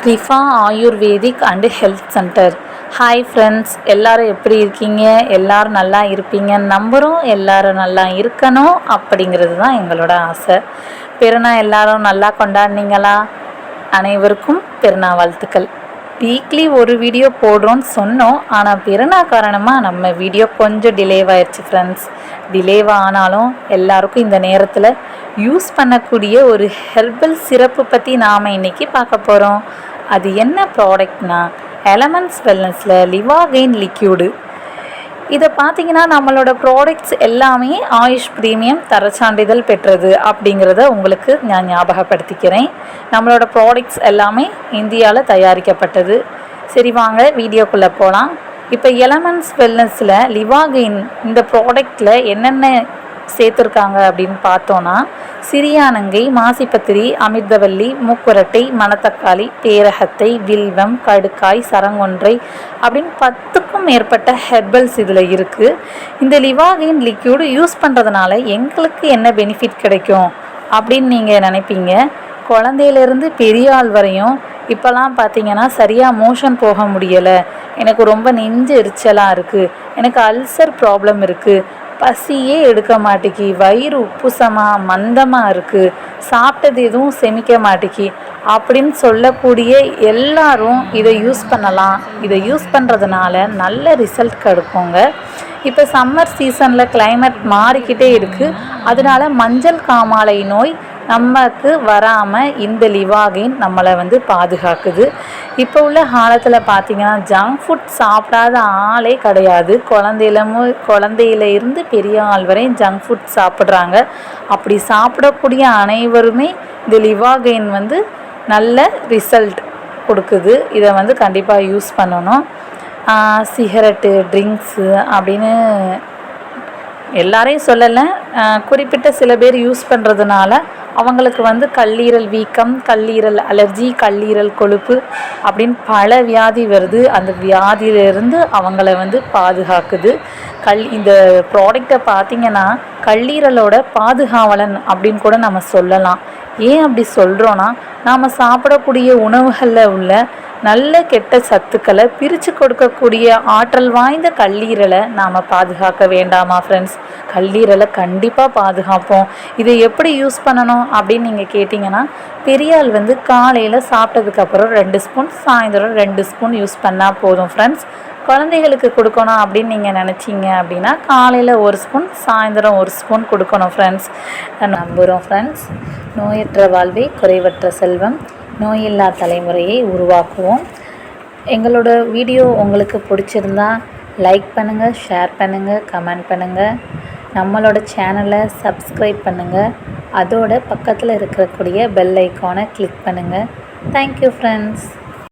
Rifa ayurvedic and health centre. Hi friends, எல்லோரும் எப்படி இருக்கீங்க? எல்லோரும் நல்லா இருப்பீங்கன்னு நம்புகிறோம். எல்லோரும் நல்லா இருக்கணும் அப்படிங்கிறது தான் எங்களோட ஆசை. பெருநாள் எல்லோரும் நல்லா கொண்டாடினீங்களா? அனைவருக்கும் பெருநாள் வாழ்த்துக்கள். வீக்லி ஒரு வீடியோ போடுறோன்னு சொன்னோம், ஆனால் பெருநாள் காரணமாக நம்ம வீடியோ கொஞ்சம் டிலேவாகிடுச்சு ஃப்ரெண்ட்ஸ். டிலேவானாலும் எல்லாருக்கும் இந்த நேரத்தில் யூஸ் பண்ணக்கூடிய ஒரு ஹெர்பல் சிரப்பு பற்றி நாம் இன்றைக்கி பார்க்க போகிறோம். அது என்ன ப்ராடக்ட்னா, எலமெண்ட்ஸ் வெல்னஸில் லிவாகெயின் லிக்யூடு. இதை பார்த்தீங்கன்னா நம்மளோட ப்ராடக்ட்ஸ் எல்லாமே ஆயுஷ் ப்ரீமியம் தர சான்றிதழ் பெற்றது அப்படிங்கிறத உங்களுக்கு நான் ஞாபகப்படுத்திக்கிறேன். நம்மளோட ப்ராடக்ட்ஸ் எல்லாமே இந்தியாவில் தயாரிக்கப்பட்டது. சரி, வாங்க வீடியோக்குள்ளே போகலாம். இப்போ எலமெண்ட்ஸ் வெல்னஸில் லிவாகெயின் இந்த ப்ராடக்டில் என்னென்ன சேர்த்துருக்காங்க அப்படின்னு பார்த்தோன்னா, சிறியானங்கை, மாசிப்பத்திரி, அமிர்தவல்லி, மூக்குரட்டை, மணத்தக்காளி, பேரகத்தை, வில்வம், கடுக்காய், சரங்கொன்றை அப்படின்னு 10க்கும் மேற்பட்ட ஹெர்பல்ஸ் இதில் இருக்குது. இந்த லிவாகெயின் லிக்யூடு யூஸ் பண்ணுறதுனால எங்களுக்கு என்ன பெனிஃபிட் கிடைக்கும் அப்படின்னு நீங்கள் நினைப்பீங்க. குழந்தையிலேருந்து பெரிய ஆள் வரையும் இப்போலாம் பார்த்தீங்கன்னா சரியாக மோஷன் போக முடியலை, எனக்கு ரொம்ப நெஞ்சு எரிச்சலாக இருக்குது, எனக்கு அல்சர் ப்ராப்ளம் இருக்குது, பசியே எடுக்க மாட்டேக்கி, வயிறு உப்புசமாக மந்தமாக இருக்குது, சாப்பிட்டது எதுவும் செமிக்க மாட்டேக்கி அப்படின்னு சொல்லக்கூடிய எல்லாரும் இதை யூஸ் பண்ணலாம். இதை யூஸ் பண்ணுறதுனால நல்ல ரிசல்ட் கிடைக்குங்க. இப்போ சம்மர் சீசனில் கிளைமேட் மாறிக்கிட்டே இருக்குது, அதனால மஞ்சள் காமாலை நோய் நமக்கு வராமல் இந்த லிவாகெயின் நம்மளை பாதுகாக்குது. இப்போ உள்ள காலத்தில் பார்த்திங்கன்னா ஜங்க் ஃபுட் சாப்பிடாத ஆளே கிடையாது. குழந்தையில இருந்து பெரிய ஆள் வரை ஜங்க் ஃபுட் சாப்பிட்றாங்க. அப்படி சாப்பிடக்கூடிய அனைவருமே இந்த லிவாகெயின் நல்ல ரிசல்ட் கொடுக்குது. இதை கண்டிப்பாக யூஸ் பண்ணணும். சிகரெட்டு, ட்ரிங்க்ஸு அப்படின்னு எல்லாரையும் சொல்லலை, குறிப்பிட்ட சில பேர் யூஸ் பண்ணுறதுனால அவங்களுக்கு கல்லீரல் வீக்கம், கல்லீரல் அலர்ஜி, கல்லீரல் கொழுப்பு அப்படின்னு பல வியாதி வருது. அந்த வியாதியிலிருந்து அவங்கள பாதுகாக்குது. இந்த ப்ராடக்டை பார்த்திங்கன்னா கல்லீரலோட பாதுகாவலன் அப்படின்னு கூட நம்ம சொல்லலாம். ஏன் அப்படி சொல்கிறோன்னா, நாம் சாப்பிடக்கூடிய உணவுகளில் உள்ள நல்ல கெட்ட சத்துக்களை பிரித்து கொடுக்கக்கூடிய ஆற்றல் வாய்ந்த கல்லீரலை நாம் பாதுகாக்க வேண்டாமா ஃப்ரெண்ட்ஸ்? கல்லீரலை கண்டிப்பாக பாதுகாப்போம். இதை எப்படி யூஸ் பண்ணணும் அப்படின்னு நீங்கள் கேட்டிங்கன்னா, பெரியாள் காலையில் சாப்பிட்டதுக்கப்புறம் 2 ஸ்பூன், சாயந்தரம் 2 ஸ்பூன் யூஸ் பண்ணால் போதும் ஃப்ரெண்ட்ஸ். குழந்தைகளுக்கு கொடுக்கணும் அப்படின்னு நீங்கள் நினச்சிங்க அப்படின்னா காலையில் 1 ஸ்பூன், சாயந்தரம் 1 ஸ்பூன் கொடுக்கணும் ஃப்ரெண்ட்ஸ். நம்புகிறோம் ஃப்ரெண்ட்ஸ். நோயற்ற வாழ்வே குறைவற்ற செல்வம், நோயில்லா தலைமுறையை உருவாக்குவோம். எங்களோட வீடியோ உங்களுக்கு பிடிச்சிருந்தா லைக் பண்ணுங்கள், ஷேர் பண்ணுங்கள், கமெண்ட் பண்ணுங்கள். நம்மளோட சேனலை சப்ஸ்கிரைப் பண்ணுங்கள். அதோட பக்கத்தில் இருக்கக்கூடிய பெல் ஐக்கானை கிளிக் பண்ணுங்கள். Thank you friends.